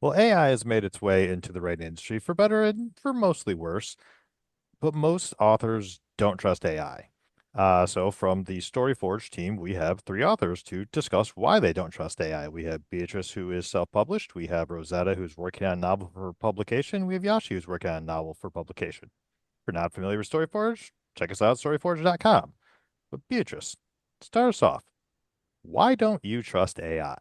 Well, AI has made its way into the writing industry for better and for mostly worse, but most authors don't trust AI. So from the StoryForge team, we have three authors to discuss why they don't trust AI. We have Beatrice, who is self-published. We have Rosetta, who's working on a novel for publication. We have Yashi, who's working on a novel for publication. If you're not familiar with StoryForge, check us out, storyforge.com. But Beatrice, start us off. Why don't you trust AI?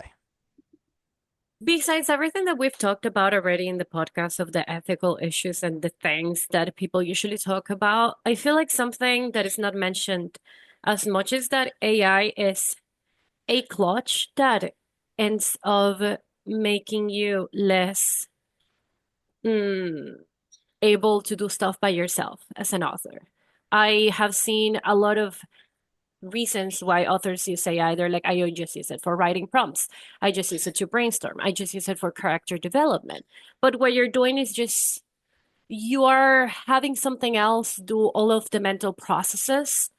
Besides everything that we've talked about already in the podcast of the ethical issues and the things that people usually talk about, I feel like something that is not mentioned as much is that AI is a clutch that ends up making you less mm, able to do stuff by yourself as an author. I have seen a lot of reasons why authors use AI. They're like, I just use it for writing prompts. I just use it to brainstorm. I just use it for character development. But what you're doing is just you are having something else do all of the mental processes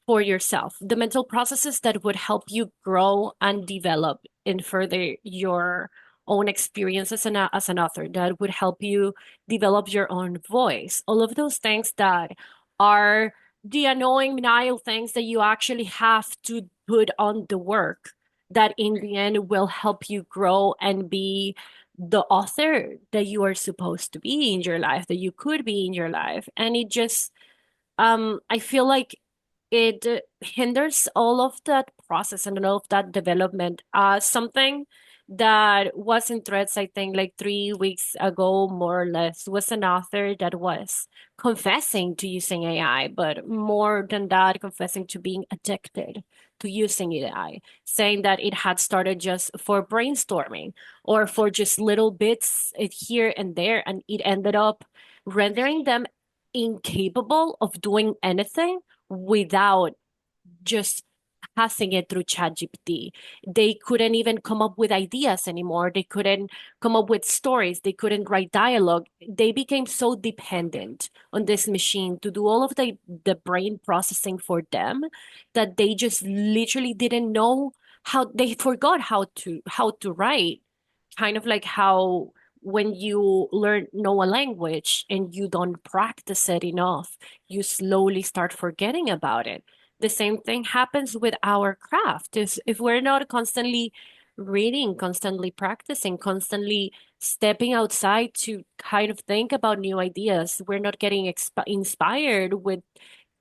for yourself, the mental processes that would help you grow and develop and further your own experience as an author, that would help you develop your own voice. All of those things that are the annoying menial things that you actually have to put on the work that in the end will help you grow and be the author that you are supposed to be in your life, that you could be in your life. And it just I feel like it hinders all of that process and all of that development. Something that was in threads, I think, like 3 weeks ago, more or less, was an author that was confessing to using AI, but more than that, confessing to being addicted to using AI, saying that it had started just for brainstorming or for just little bits here and there, and it ended up rendering them incapable of doing anything without just passing it through ChatGPT. They couldn't even come up with ideas anymore. They couldn't come up with stories. They couldn't write dialogue. They became so dependent on this machine to do all of the brain processing for them that they just literally didn't know how they forgot how to write. Kind of like how when you learn know a language and you don't practice it enough, you slowly start forgetting about it. The same thing happens with our craft. Is if we're not constantly reading, constantly practicing, constantly stepping outside to kind of think about new ideas, we're not getting inspired with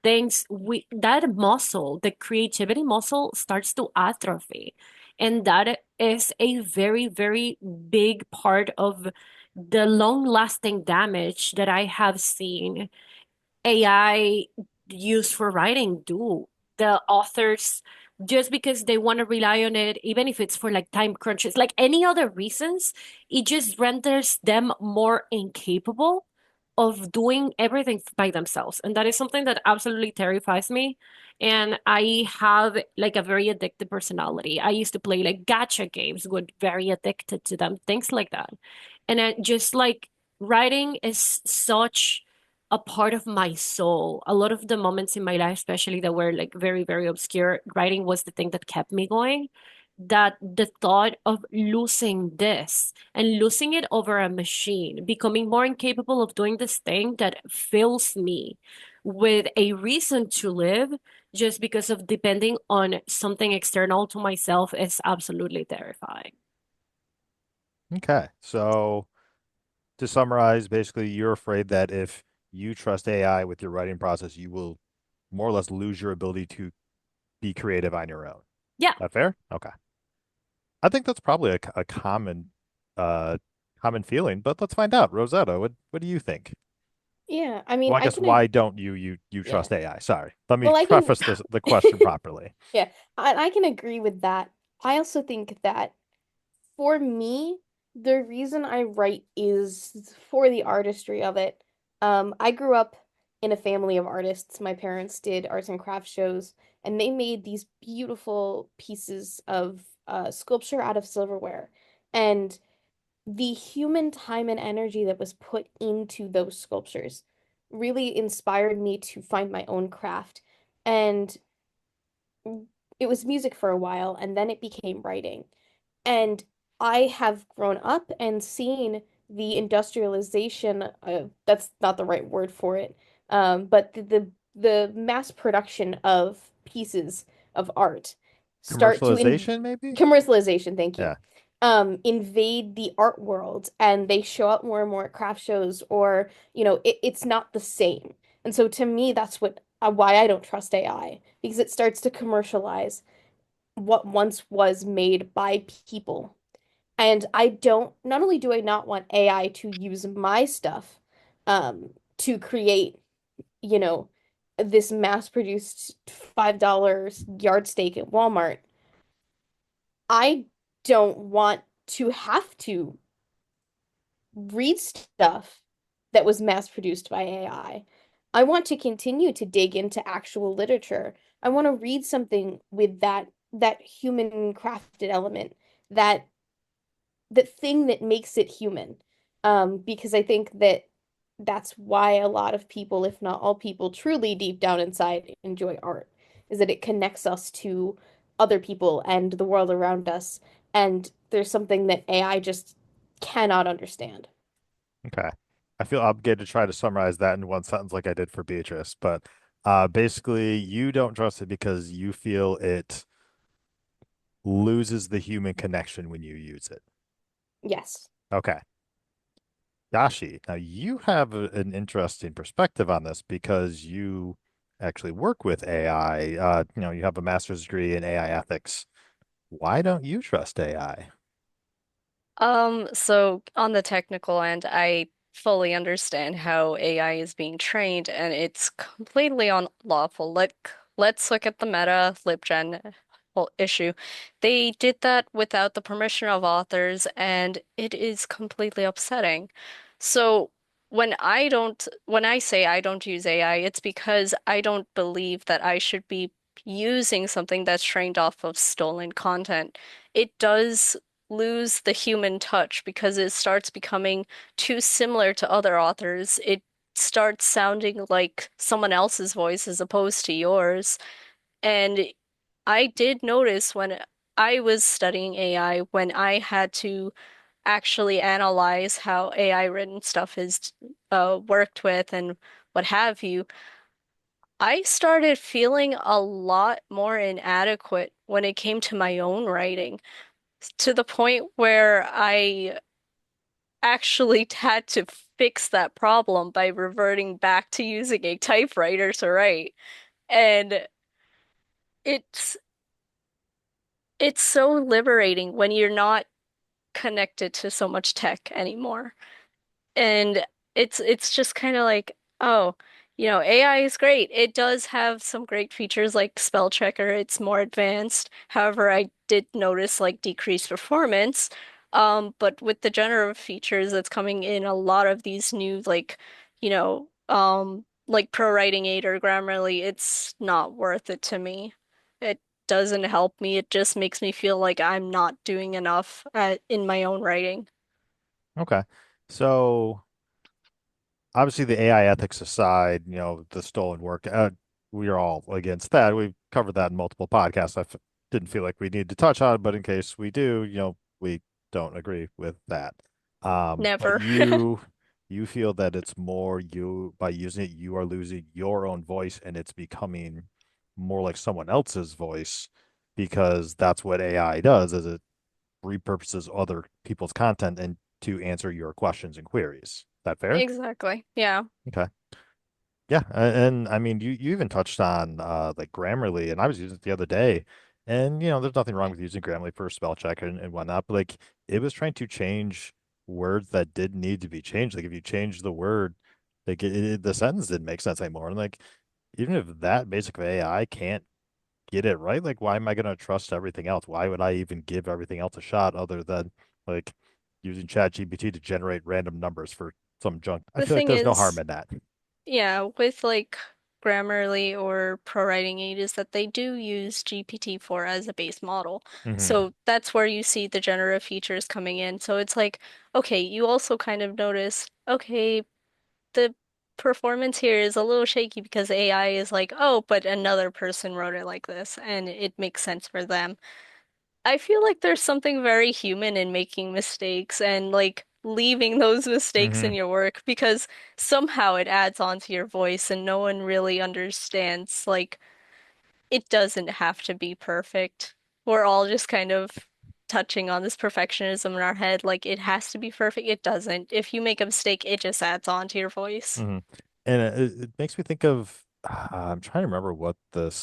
things. We that muscle, the creativity muscle, starts to atrophy. And that is a very, very big part of the long-lasting damage that I have seen AI used for writing do. The authors, just because they want to rely on it, even if it's for like time crunches, like any other reasons, it just renders them more incapable of doing everything by themselves. And that is something that absolutely terrifies me. And I have like a very addictive personality. I used to play like gacha games, got very addicted to them, things like that. And just like writing is such a part of my soul. A lot of the moments in my life, especially that were like very, very obscure, writing was the thing that kept me going. That the thought of losing this and losing it over a machine, becoming more incapable of doing this thing that fills me with a reason to live just because of depending on something external to myself is absolutely terrifying. Okay, so to summarize, basically, you're afraid that if you trust AI with your writing process, you will more or less lose your ability to be creative on your own. Yeah. That fair? Okay. I think that's probably a uh, common feeling, but let's find out. Rosetta, what do you think? Yeah, I mean, Well, I guess why don't you yeah. trust AI? Sorry. Let me Well, I can, preface the question properly. yeah, I can agree with that. I also think that for me, the reason I write is for the artistry of it. I grew up in a family of artists. My parents did arts and crafts shows, and they made these beautiful pieces of sculpture out of silverware. And the human time and energy that was put into those sculptures really inspired me to find my own craft. And it was music for a while, and then it became writing. And I have grown up and seen the industrialization that's not the right word for it, but the mass production of pieces of art start to in Commercialization, maybe? commercialization, thank you, Yeah. invade the art world, and they show up more and more at craft shows, or it's not the same. And so to me, that's why I don't trust AI, because it starts to commercialize what once was made by people. And not only do I not want AI to use my stuff to create, you know, this mass-produced $5 yard steak at Walmart, I don't want to have to read stuff that was mass-produced by AI. I want to continue to dig into actual literature. I want to read something with that human crafted element, that the thing that makes it human. Because I think that that's why a lot of people, if not all people, truly deep down inside enjoy art, is that it connects us to other people and the world around us. And there's something that AI just cannot understand. Okay. I feel obligated to try to summarize that in one sentence like I did for Beatrice, but basically, you don't trust it because you feel it loses the human connection when you use it. Yes. Okay. Yashi, now you have an interesting perspective on this because you actually work with AI. You have a master's degree in AI ethics. Why don't you trust AI? So on the technical end, I fully understand how AI is being trained and it's completely unlawful. Let's look at the Meta LibGen whole issue. They did that without the permission of authors and it is completely upsetting. So when I say I don't use AI, it's because I don't believe that I should be using something that's trained off of stolen content. It does lose the human touch because it starts becoming too similar to other authors. It starts sounding like someone else's voice as opposed to yours. And I did notice when I was studying AI, when I had to actually analyze how AI written stuff is worked with and what have you, I started feeling a lot more inadequate when it came to my own writing, to the point where I actually had to fix that problem by reverting back to using a typewriter to write. And it's it's so liberating when you're not connected to so much tech anymore. And it's just kind of like, oh, AI is great. It does have some great features like spell checker. It's more advanced. However, I did notice like decreased performance. But with the generative features that's coming in a lot of these new like Pro Writing Aid or Grammarly, it's not worth it to me. It doesn't help me. It just makes me feel like I'm not doing enough in my own writing. Okay. So obviously the AI ethics aside, the stolen work, we are all against that. We've covered that in multiple podcasts. Didn't feel like we needed to touch on it, but in case we do, we don't agree with that. But Never. you feel that it's more you by using it, you are losing your own voice and it's becoming more like someone else's voice because that's what AI does, is it repurposes other people's content and to answer your questions and queries. Is that fair? Exactly. Yeah. Okay. Yeah, and I mean you even touched on like Grammarly, and I was using it the other day, and there's nothing wrong with using Grammarly for spell check and whatnot, but like it was trying to change words that did need to be changed. Like if you change the word, like the sentence didn't make sense anymore. And like even if that basic of AI can't get it right, like why am I gonna trust everything else? Why would I even give everything else a shot other than like using Chat-GPT to generate random numbers for some junk? I The feel like thing there's no harm is, in that. yeah, with like Grammarly or Pro Writing Aid is that they do use GPT-4 as a base model. Hmm. So that's where you see the generative features coming in. So it's like, okay, you also kind of notice, okay, the performance here is a little shaky because AI is like, oh, but another person wrote it like this, and it makes sense for them. I feel like there's something very human in making mistakes and like leaving those mistakes in Hmm. your work because somehow it adds on to your voice and no one really understands. Like, it doesn't have to be perfect. We're all just kind of touching on this perfectionism in our head. Like, it has to be perfect. It doesn't. If you make a mistake, it just adds on to your voice. Hmm. And it makes me think of I'm trying to remember what the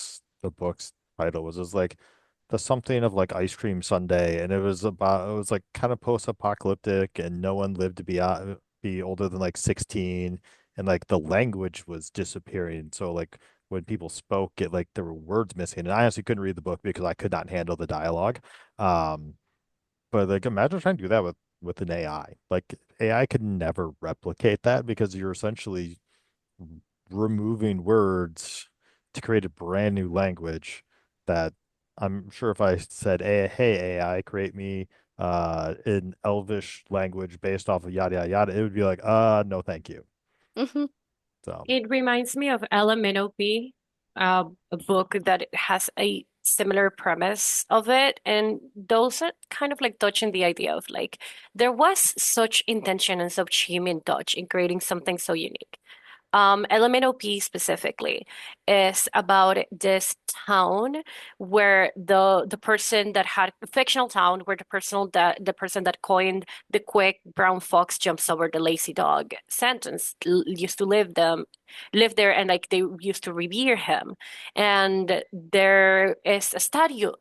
book's title was. It was like the something of like ice cream sundae, and it was like kind of post-apocalyptic, and no one lived to be older than like 16, and like the language was disappearing. So like when people spoke, it like there were words missing, and I honestly couldn't read the book because I could not handle the dialogue. Um, but like imagine trying to do that with an AI. Like AI could never replicate that because you're essentially removing words to create a brand new language that I'm sure if I said, hey, AI, create me an Elvish language based off of yada yada yada, it would be like, no, thank you. Hmm. So, It reminds me of LMNOP, a book that has a similar premise of it. And those are kind of like touching the idea of like, there was such intention and such human touch in creating something so unique. Elemental P specifically is about this town where the person that had a fictional town where the person that coined the quick brown fox jumps over the lazy dog sentence used to live there and like they used to revere him. And there is a statue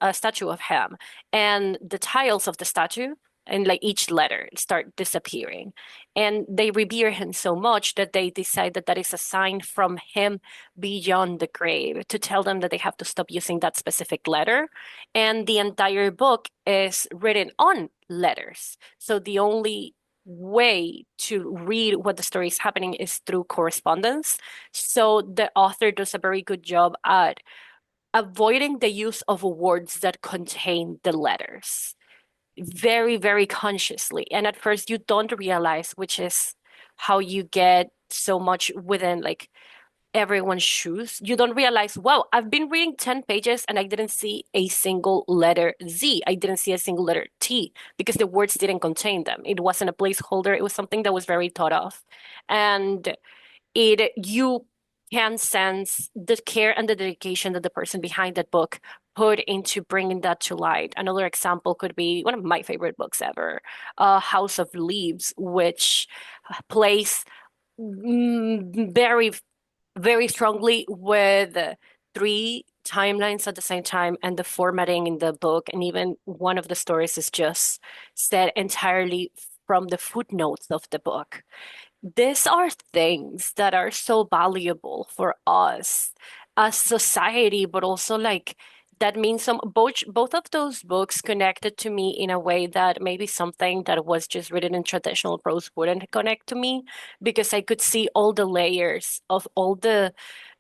of him, and the tiles of the statue and like each letter start disappearing, and they revere him so much that they decide that that is a sign from him beyond the grave to tell them that they have to stop using that specific letter. And the entire book is written on letters. So the only way to read what the story is happening is through correspondence. So the author does a very good job at avoiding the use of words that contain the letters very, very consciously. And at first, you don't realize, which is how you get so much within like everyone's shoes. You don't realize, wow, I've been reading 10 pages and I didn't see a single letter Z. I didn't see a single letter T because the words didn't contain them. It wasn't a placeholder. It was something that was very thought of. And you can sense the care and the dedication that the person behind that book put into bringing that to light. Another example could be one of my favorite books ever, House of Leaves, which plays very, very strongly with three timelines at the same time, and the formatting in the book, and even one of the stories is just set entirely from the footnotes of the book. These are things that are so valuable for us as society, but also like that means both of those books connected to me in a way that maybe something that was just written in traditional prose wouldn't connect to me because I could see all the layers of all the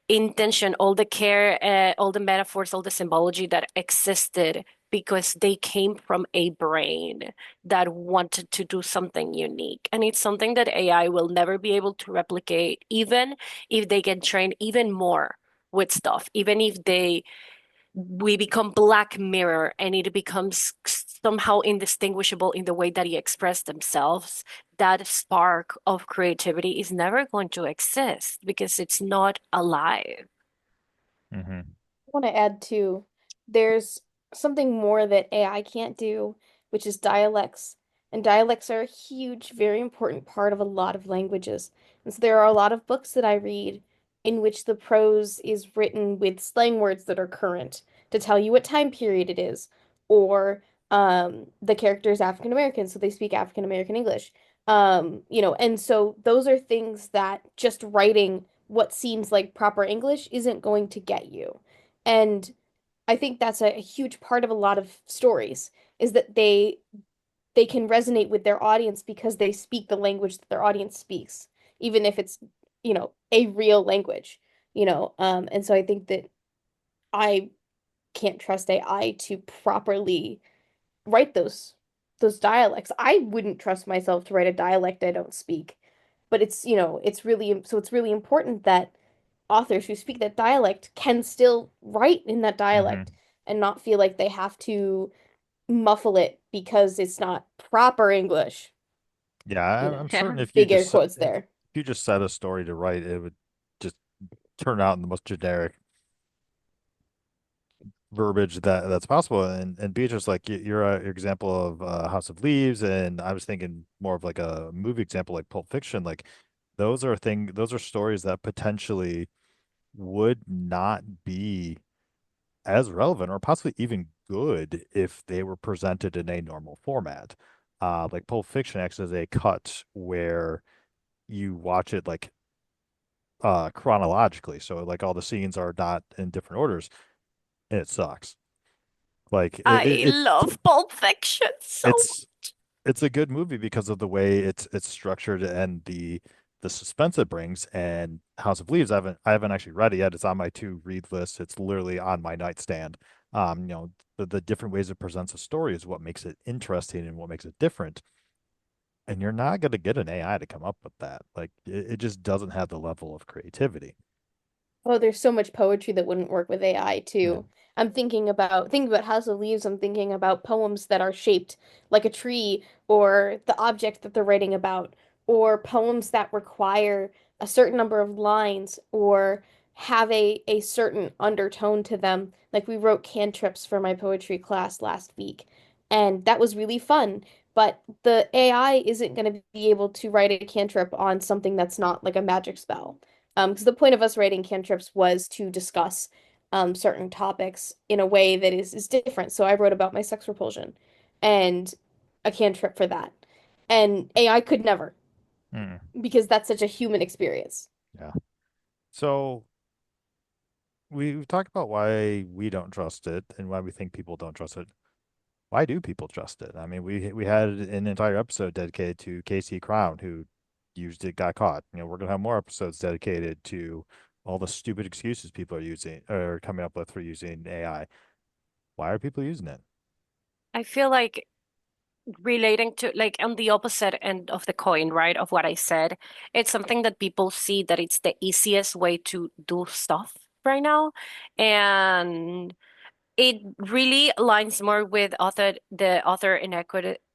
intention, all the care, all the metaphors, all the symbology that existed because they came from a brain that wanted to do something unique. And it's something that AI will never be able to replicate, even if they can train even more with stuff, even if we become Black Mirror and it becomes somehow indistinguishable in the way that he expressed themselves, that spark of creativity is never going to exist because it's not alive. hmm. Want to add too, there's something more that AI can't do, which is dialects. And dialects are a huge, very important part of a lot of languages. And so there are a lot of books that I read in which the prose is written with slang words that are current to tell you what time period it is, or the character is African American, so they speak African American English. And so those are things that just writing what seems like proper English isn't going to get you. And I think that's a huge part of a lot of stories is that they can resonate with their audience because they speak the language that their audience speaks, even if it's, a real language, and so I think that I can't trust AI to properly write those dialects. I wouldn't trust myself to write a dialect I don't speak. But it's really important that authors who speak that dialect can still write in that dialect Hmm. and not feel like they have to muffle it because it's not proper English, Yeah, you I'm know. certain if you Big air just quotes if there. you just set a story to write, it would just turn out in the most generic verbiage that's possible. And Beatrice, like you're your example of House of Leaves, and I was thinking more of like a movie example like Pulp Fiction. Like those are stories that potentially would not be as relevant or possibly even good if they were presented in a normal format. Like Pulp Fiction actually is a cut where you watch it like chronologically. So like all the scenes are not in different orders, and it sucks. Like I love Pulp Fiction so it's it's a good movie because of the way it's structured and the suspense it brings. And House of Leaves, I haven't actually read it yet. It's on my to read list. It's literally on my nightstand. You know, the different ways it presents a story is what makes it interesting and what makes it different. And you're not going to get an AI to come up with that. Like it just doesn't have the level of creativity. Oh, there's so much poetry that wouldn't work with AI Yeah. too. I'm thinking about House of Leaves, I'm thinking about poems that are shaped like a tree or the object that they're writing about, or poems that require a certain number of lines or have a certain undertone to them. Like we wrote cantrips for my poetry class last week, and that was really fun. But the AI isn't going to be able to write a cantrip on something that's not like a magic spell. Because the point of us writing cantrips was to discuss certain topics in a way that is different. So I wrote about my sex repulsion and a cantrip for that. And AI could never, Mm, because that's such a human experience. yeah. So we've talked about why we don't trust it and why we think people don't trust it. Why do people trust it? I mean, we had an entire episode dedicated to Casey Crown, who used it, got caught. You know, we're gonna have more episodes dedicated to all the stupid excuses people are using or coming up with for using AI. Why are people using it? I feel like relating to like on the opposite end of the coin, right, of what I said, it's something that people see that it's the easiest way to do stuff right now. And it really aligns more with the author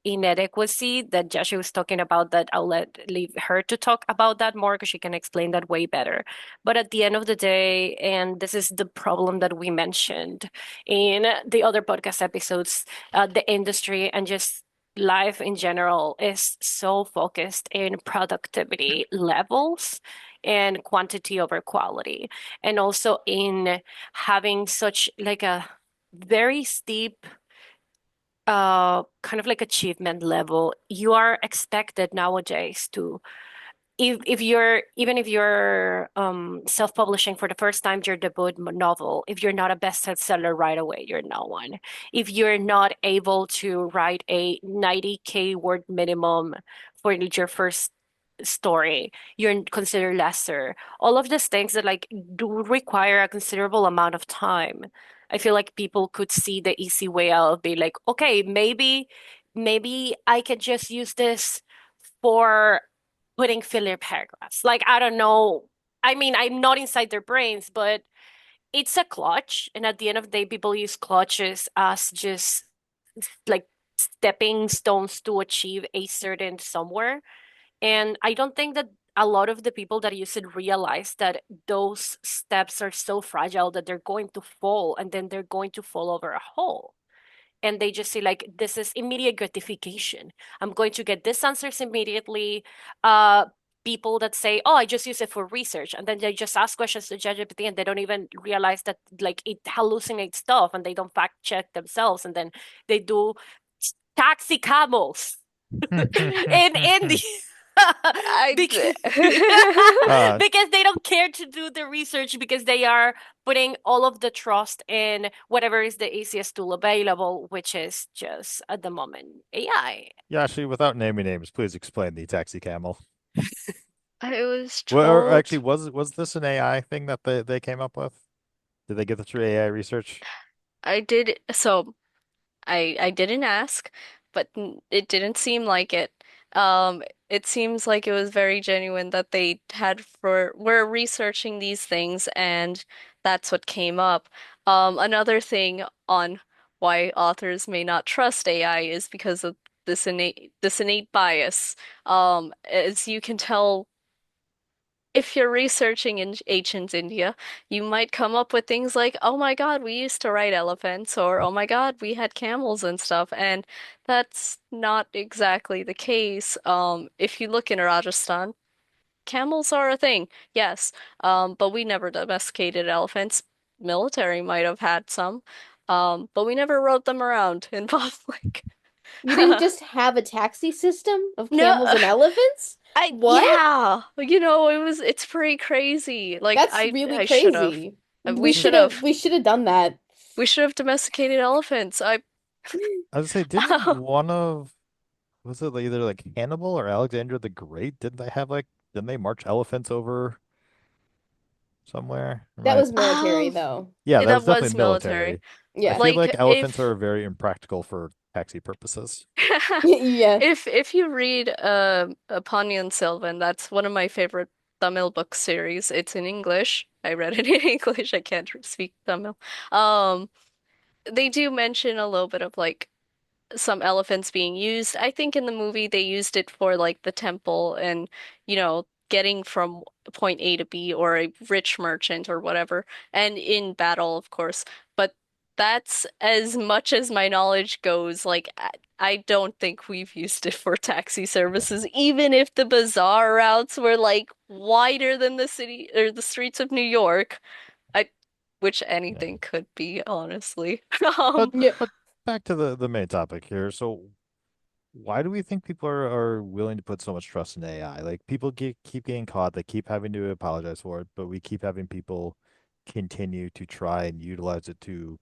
inadequacy that Joshua was talking about, that I'll leave her to talk about that more because she can explain that way better. But at the end of the day, and this is the problem that we mentioned in the other podcast episodes, the industry and just life in general is so focused in productivity levels and quantity over quality, and also in having such like a very steep kind of like achievement level. You are expected nowadays to, if you're, even if you're self-publishing for the first time your debut novel, if you're not a bestseller right away, you're not one. If you're not able to write a 90K word minimum for your first story, you're considered lesser. All of these things that like do require a considerable amount of time. I feel like people could see the easy way out of being like, okay, maybe I can just use this for putting filler paragraphs. Like, I don't know. I mean, I'm not inside their brains, but it's a clutch. And at the end of the day, people use clutches as just like stepping stones to achieve a certain somewhere. And I don't think that a lot of the people that use it realize that those steps are so fragile that they're going to fall and then they're going to fall over a hole. And they just say like, this is immediate gratification, I'm going to get these answers immediately. uh People that say, oh, I just use it for research, and then they just ask questions to ChatGPT and they don't even realize that like it hallucinates stuff, and they don't fact check themselves, and then they do taxi camels in the I because Uh, because they don't care to do the research, because they are putting all of the trust in whatever is the easiest tool available, which is just at the moment AI. yeah, actually, without naming names, please explain the taxi camel. I was Well, or actually, told was this an AI thing that they came up with? Did they get this through AI research? I did so I didn't ask, but it didn't seem like it. It seems like it was very genuine that they had for were researching these things and that's what came up. Another thing on why authors may not trust AI is because of this innate bias. As you can tell, if you're researching in ancient India, you might come up with things like, oh my God, we used to ride elephants, or oh my God, we had camels and stuff. And that's not exactly the case. If you look in Rajasthan, camels are a thing, yes. But we never domesticated elephants. Military might have had some. But we never rode them around in public. You didn't just have a taxi system of camels No, and elephants? What? yeah, it's pretty crazy. Like That's really I should have. crazy. We should have. We should have done that. We should have domesticated elephants. I would say, didn't one of was it either like Hannibal or Alexander the Great? Didn't they have like didn't they march elephants over somewhere? That Right. was military though. Yeah, that That was was definitely military. military. I Yeah. feel Like like elephants if are very impractical for taxi purposes. Yeah. if you read Ponniyin Selvan, that's one of my favorite Tamil book series. It's in English. I read it in English. I can't speak Tamil. Um, they do mention a little bit of like some elephants being used. I think in the movie they used it for like the temple and, getting from point A to B or a rich merchant or whatever, and in battle, of course. But that's as much as my knowledge goes. Like, I don't think we've used it for taxi services, even if the bazaar routes were like wider than the city or the streets of New York. I, which Yeah. anything could be, honestly. But Um, Yeah. but back to the main topic here. So why do we think people are willing to put so much trust in AI? Like people keep getting caught, they keep having to apologize for it, but we keep having people continue to try and utilize it to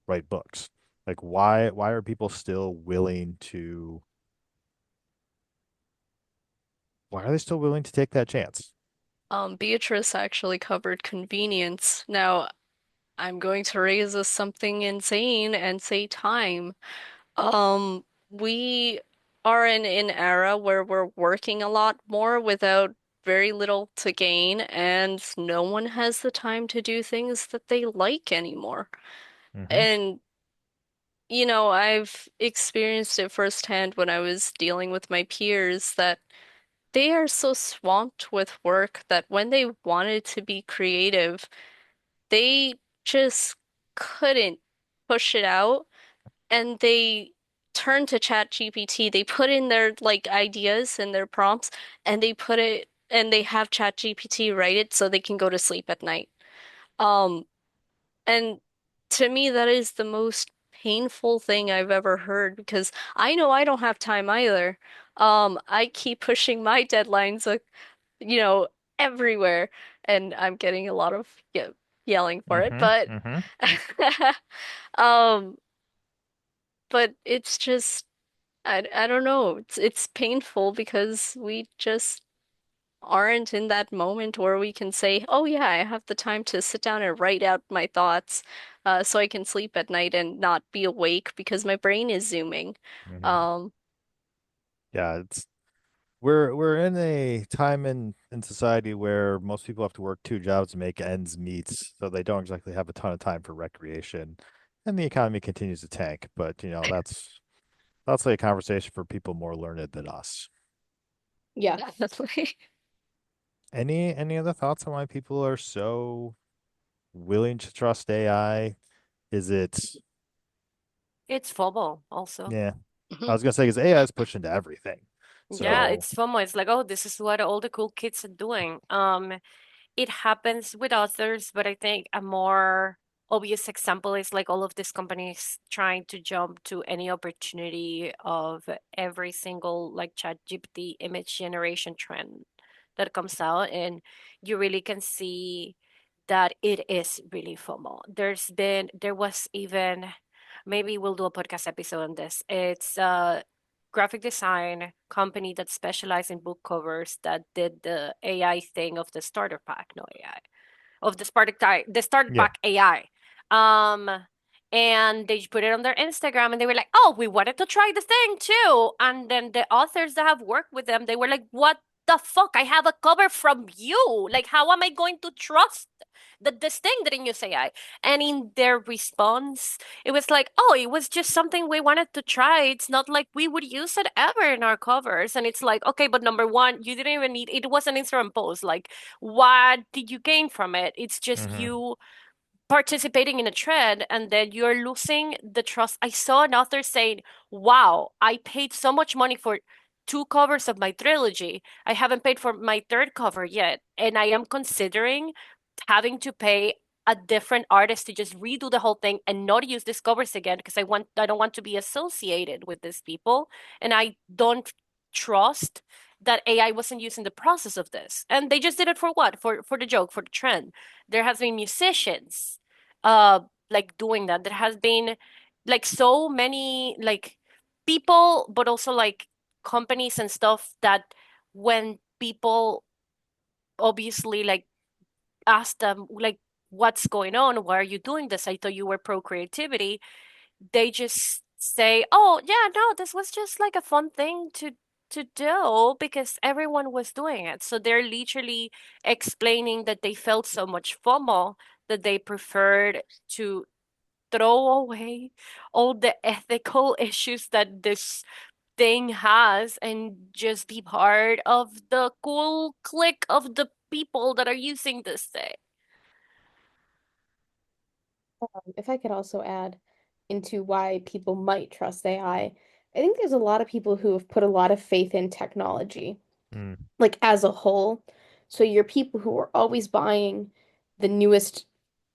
write books. Like why are people still willing to why are they still willing to take that chance? Beatrice actually covered convenience. Now, I'm going to raise as something insane and say time. We are in an era where we're working a lot more without very little to gain, and no one has the time to do things that they like anymore. Hmm. And, I've experienced it firsthand when I was dealing with my peers that they are so swamped with work that when they wanted to be creative, they just couldn't push it out and they turned to ChatGPT. They put in their like ideas and their prompts and they have ChatGPT write it so they can go to sleep at night. Um, and to me, that is the most painful thing I've ever heard because I know I don't have time either. I keep pushing my deadlines, you know, everywhere, and I'm getting a lot of yelling for it, Hmm. but Hmm. um, but it's just I don't know. It's painful because we just aren't in that moment where we can say, "Oh yeah, I have the time to sit down and write out my thoughts, so I can sleep at night and not be awake because my brain is zooming." Hmm. Um, Yeah, it's we're in a time in society where most people have to work two jobs to make ends meet, so they don't exactly have a ton of time for recreation, and the economy continues to tank. But that's like a conversation for people more learned than us. Yeah. definitely. Any other thoughts on why people are so willing to trust AI? Is it It's FOMO also. yeah? I was gonna say because AI is pushed into everything. Yeah, So it's FOMO. It's like, oh, this is what all the cool kids are doing. It happens with authors, but I think a more obvious example is like all of these companies trying to jump to any opportunity of every single like ChatGPT image generation trend that comes out, and you really can see that it is really FOMO. There was even, maybe we'll do a podcast episode on this. It's a graphic design company that specialized in book covers that did the AI thing of the starter pack, no AI, of the starter yeah. pack AI. Um, and they put it on their Instagram and they were like, "Oh, we wanted to try the thing too." And then the authors that have worked with them, they were like, "What the fuck? I have a cover from you. Like, how am I going to trust that this thing didn't use AI. And in their response, it was like, oh, it was just something we wanted to try. It's not like we would use it ever in our covers. And it's like, okay, but number one, you didn't even need it was an Instagram post. Like, what did you gain from it? It's just Hmm. you participating in a trend and then you're losing the trust. I saw an author saying, wow, I paid so much money for two covers of my trilogy. I haven't paid for my third cover yet. And I am considering having to pay a different artist to just redo the whole thing and not use these covers again because I don't want to be associated with these people. And I don't trust that AI wasn't used in the process of this. And they just did it for what? For the joke, for the trend. There has been musicians uh like doing that. There has been like so many like people, but also like companies and stuff that when people obviously like ask them like what's going on? Why are you doing this? I thought you were pro creativity. They just say, "Oh, yeah, no, this was just like a fun thing to do because everyone was doing it." So they're literally explaining that they felt so much FOMO that they preferred to throw away all the ethical issues that this thing has and just be part of the cool clique of the people that are using this thing. If I could also add into why people might trust I think there's a lot of people who have put a lot of faith in technology, Mm. like as a whole. So you're people who are always buying the newest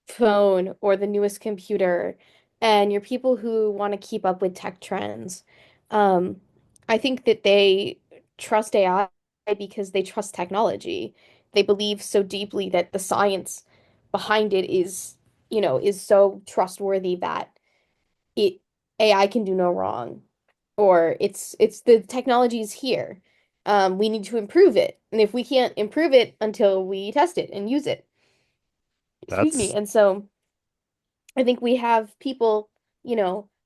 phone or the newest computer, and you're people who want to keep up with tech trends. Um, I think that they trust AI because they trust technology. They believe so deeply that the science behind it is, is so trustworthy that it AI can do no wrong, or it's the technology is here. We need to improve it, and if we can't improve it until we test it and use it, excuse me. That's And so I think we have people,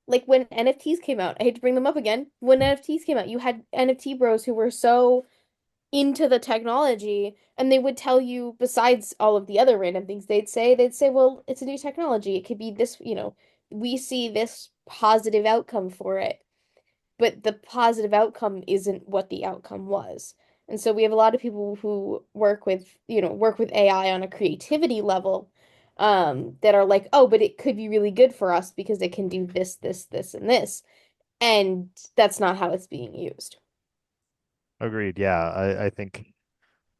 like when NFTs came out, I hate to bring them up again. When NFTs came out, you had NFT bros who were so into the technology and they would tell you besides all of the other random things they'd say, well, it's a new technology. It could be this, we see this positive outcome for it, but the positive outcome isn't what the outcome was. And so we have a lot of people who work with AI on a creativity level, that are like, oh, but it could be really good for us because it can do this, this, this, and this. And that's not how it's being used. agreed. Yeah, I think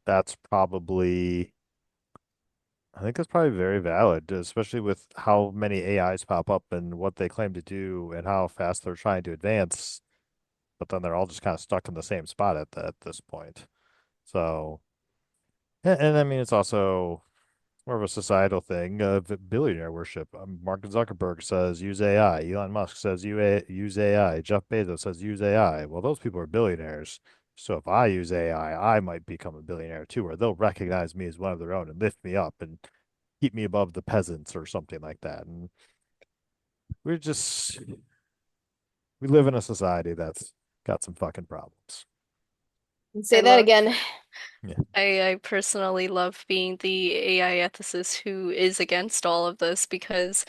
that's probably I think that's probably very valid, especially with how many AIs pop up and what they claim to do and how fast they're trying to advance, but then they're all just kind of stuck in the same spot at this point. So, and I mean, it's also more of a societal thing of billionaire worship. Mark Zuckerberg says use AI. Elon Musk says use AI. Jeff Bezos says use AI. Well, those people are billionaires. So if I use AI, I might become a billionaire too, or they'll recognize me as one of their own and lift me up and keep me above the peasants or something like that. And we're just we live in a society that's got some fucking problems. Say I that love again. Yeah. I personally love being the AI ethicist who is against all of this because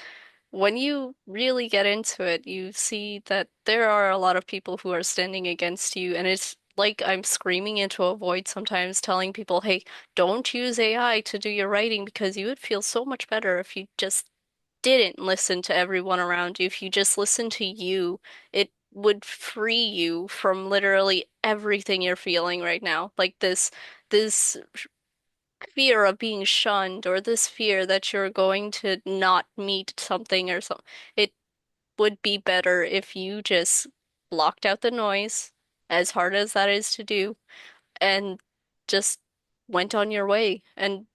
when you really get into it, you see that there are a lot of people who are standing against you, and it's like I'm screaming into a void sometimes, telling people, hey, don't use AI to do your writing because you would feel so much better if you just didn't listen to everyone around you. If you just listened to you, it would free you from literally everything you're feeling right now. Like this fear of being shunned or this fear that you're going to not meet something or something. It would be better if you just blocked out the noise, as hard as that is to do, and just went on your way. And,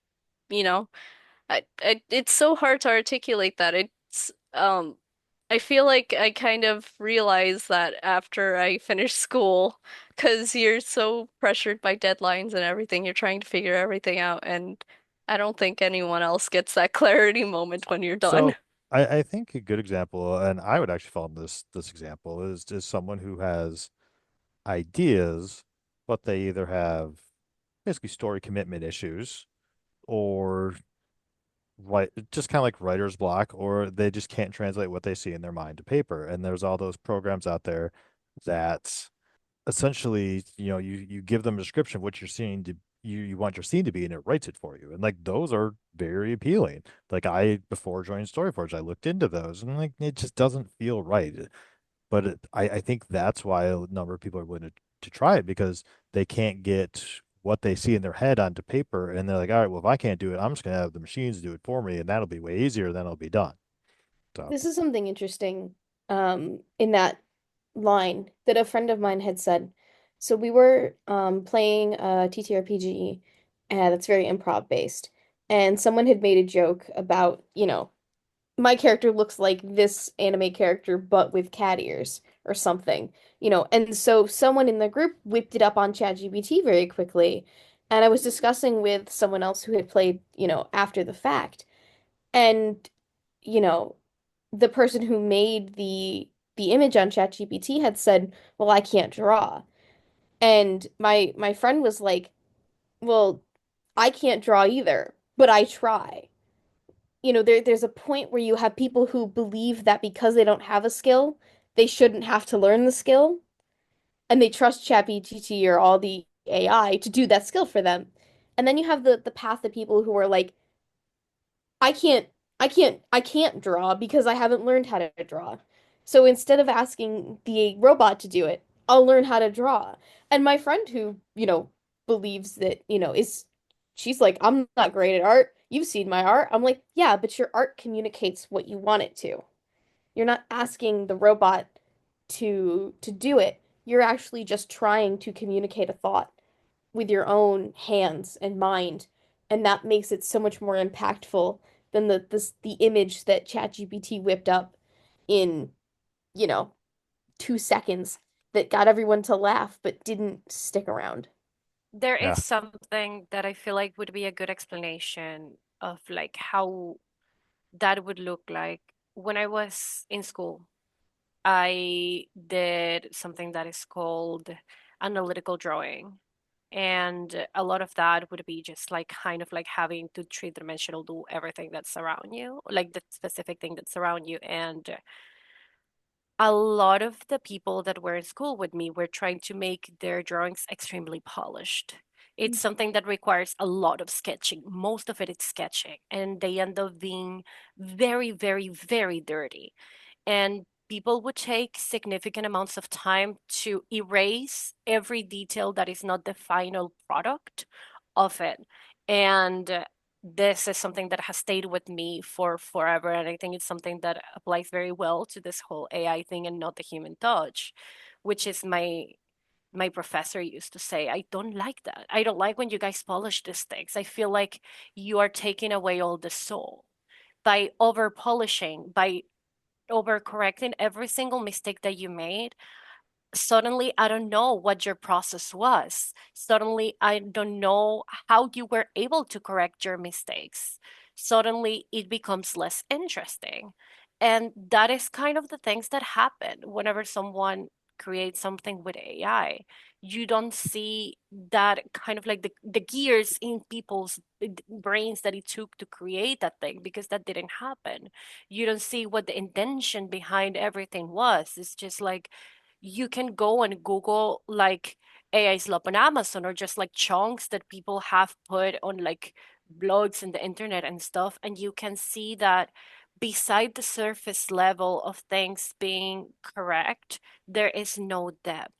you know, it's so hard to articulate that. I feel like I kind of realized that after I finished school, because you're so pressured by deadlines and everything, you're trying to figure everything out, and I don't think anyone else gets that clarity moment when you're done. So I think a good example, and I would actually fall in this example, is someone who has ideas, but they either have basically story commitment issues or right, just kind of like writer's block, or they just can't translate what they see in their mind to paper. And there's all those programs out there that essentially, you give them a description of what you're seeing to you want your scene to be, and it writes it for you. And like those are very appealing. Like before joining StoryForge, I looked into those, and like it just doesn't feel right. But I think that's why a number of people are willing to try it, because they can't get what they see in their head onto paper, and they're like, all right, well, if I can't do it, I'm just gonna have the machines do it for me, and that'll be way easier, then it'll be done. So This is something interesting in that line that a friend of mine had said. So we were playing a TTRPG that's very improv based, and someone had made a joke about, my character looks like this anime character, but with cat ears or something, and so someone in the group whipped it up on ChatGPT very quickly, and I was discussing with someone else who had played, after the fact, and you know, the person who made the image on ChatGPT had said, "Well, I can't draw." And my friend was like, "Well, I can't draw either, but I try." There's a point where you have people who believe that because they don't have a skill, they shouldn't have to learn the skill, and they trust ChatGPT or all the AI to do that skill for them. And then you have the path of people who are like, I can't, I can't draw because I haven't learned how to draw. So instead of asking the robot to do it, I'll learn how to draw. And my friend who, believes that, she's like, I'm not great at art. You've seen my art. I'm like, yeah, but your art communicates what you want it to. You're not asking the robot to do it. You're actually just trying to communicate a thought with your own hands and mind, and that makes it so much more impactful than the image that ChatGPT whipped up in, you know, 2 seconds that got everyone to laugh but didn't stick around. There yeah. is something that I feel like would be a good explanation of like how that would look like. When I was in school, I did something that is called analytical drawing. And a lot of that would be just like kind of like having to three-dimensional do everything that's around you, like the specific thing that's around you. And a lot of the people that were in school with me were trying to make their drawings extremely polished. It's something that requires a lot of sketching. Most of it is sketching, and they end up being very, very, very dirty. And people would take significant amounts of time to erase every detail that is not the final product of it. And this is something that has stayed with me for forever. And I think it's something that applies very well to this whole AI thing and not the human touch, which is my professor used to say, I don't like that. I don't like when you guys polish these things. I feel like you are taking away all the soul by over polishing, by overcorrecting every single mistake that you made. Suddenly I don't know what your process was. Suddenly I don't know how you were able to correct your mistakes. Suddenly it becomes less interesting. And that is kind of the things that happen whenever someone creates something with AI. You don't see that kind of like the gears in people's brains that it took to create that thing, because that didn't happen. You don't see what the intention behind everything was. It's just like you can go and Google like AI slop on Amazon, or just like chunks that people have put on like blogs and the internet and stuff, and you can see that beside the surface level of things being correct, there is no depth.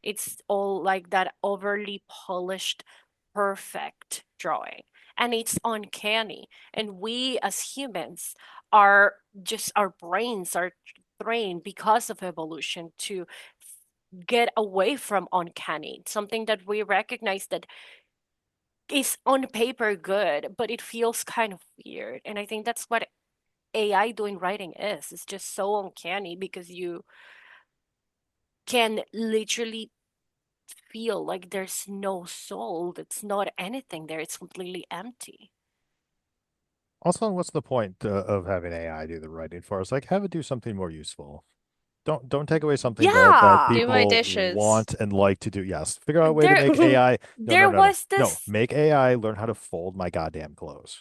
It's all like that overly polished, perfect drawing. And it's uncanny. And we as humans are just, our brains are trained because of evolution to get away from uncanny, something that we recognize that is on paper good, but it feels kind of weird. And I think that's what AI doing writing is. It's just so uncanny because you can literally feel like there's no soul. It's not anything there. It's completely empty. Also, what's the point of having AI do the writing for us? Like, have it do something more useful. Don't take away something that Yeah. Do my people dishes. want and like to do. Yes, figure out a way to There make AI. there No. was No, this make AI learn how to fold my goddamn clothes.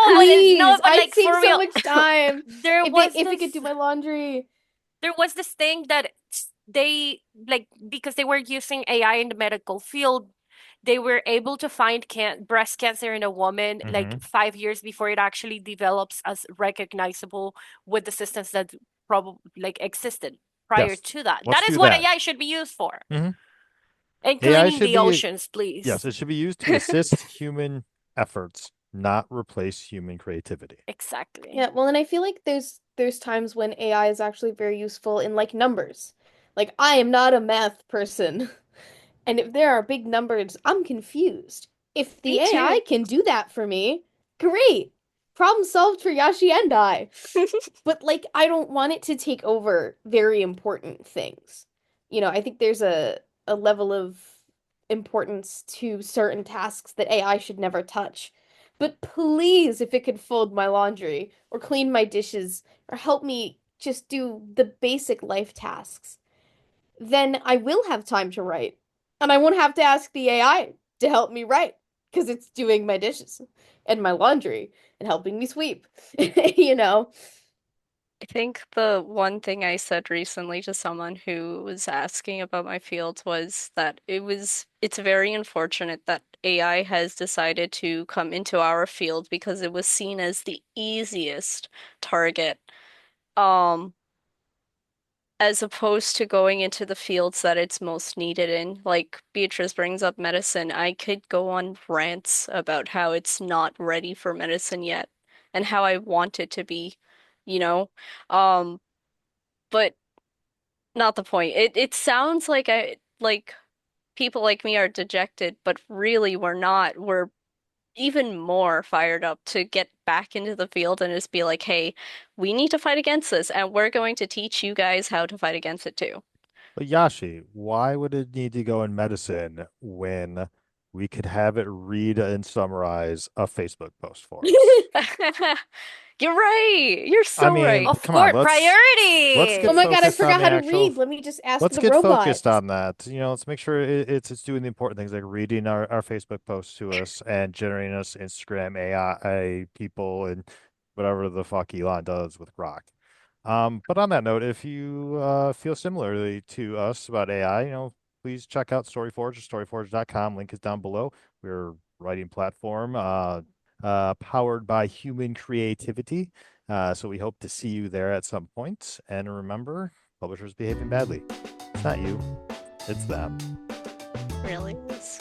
Please, but I'd like save for so real, much time there if was it could do my laundry. there was this thing that they like because they were using AI in the medical field, they were able to find breast cancer in a woman like hmm 5 years before it actually develops as recognizable with the systems that probably like existed prior Yes, to that. let's That is do what that. AI should be used for. hmm And AI cleaning should the be, oceans, yes, please. it should be used to assist human efforts, not replace human creativity. Exactly. Yeah, well, and I feel like there's times when AI is actually very useful in like numbers. Like I am not a math person, and if there are big numbers, I'm confused. If Me the AI too. can do that for me, great. Problem solved for Yashi and I. But like I don't want it to take over very important things. I think there's a level of importance to certain tasks that AI should never touch. But please, if it could fold my laundry or clean my dishes or help me just do the basic life tasks, then I will have time to write. And I won't have to ask the AI to help me write because it's doing my dishes and my laundry and helping me sweep. You know? I think the one thing I said recently to someone who was asking about my field was that it's very unfortunate that AI has decided to come into our field because it was seen as the easiest target. Um, as opposed to going into the fields that it's most needed in. Like Beatrice brings up medicine. I could go on rants about how it's not ready for medicine yet and how I want it to be, you know? Um, but not the point. It sounds like people like me are dejected, but really we're not. We're even more fired up to get back into the field and just be like, hey, we need to fight against this, and we're going to teach you guys how to fight against it too. But Yashi, why would it need to go in medicine when we could have it read and summarize a Facebook post for us? You're right. You're I so mean, right. Of come on, course, let's Oh get my priority. God, I focused on forgot the how to actual. read. Let me just ask Let's the get robot. focused on that. Let's make sure it's doing the important things like reading our Facebook posts to us and generating us Instagram AI people and whatever the fuck Elon does with Grok. But on that note, if you feel similarly to us about AI, please check out StoryForge at storyforge.com. Link is down below. We're a writing platform powered by human creativity. So we hope to see you there at some point. And remember, publishers behaving badly. It's not you, it's them. Really is.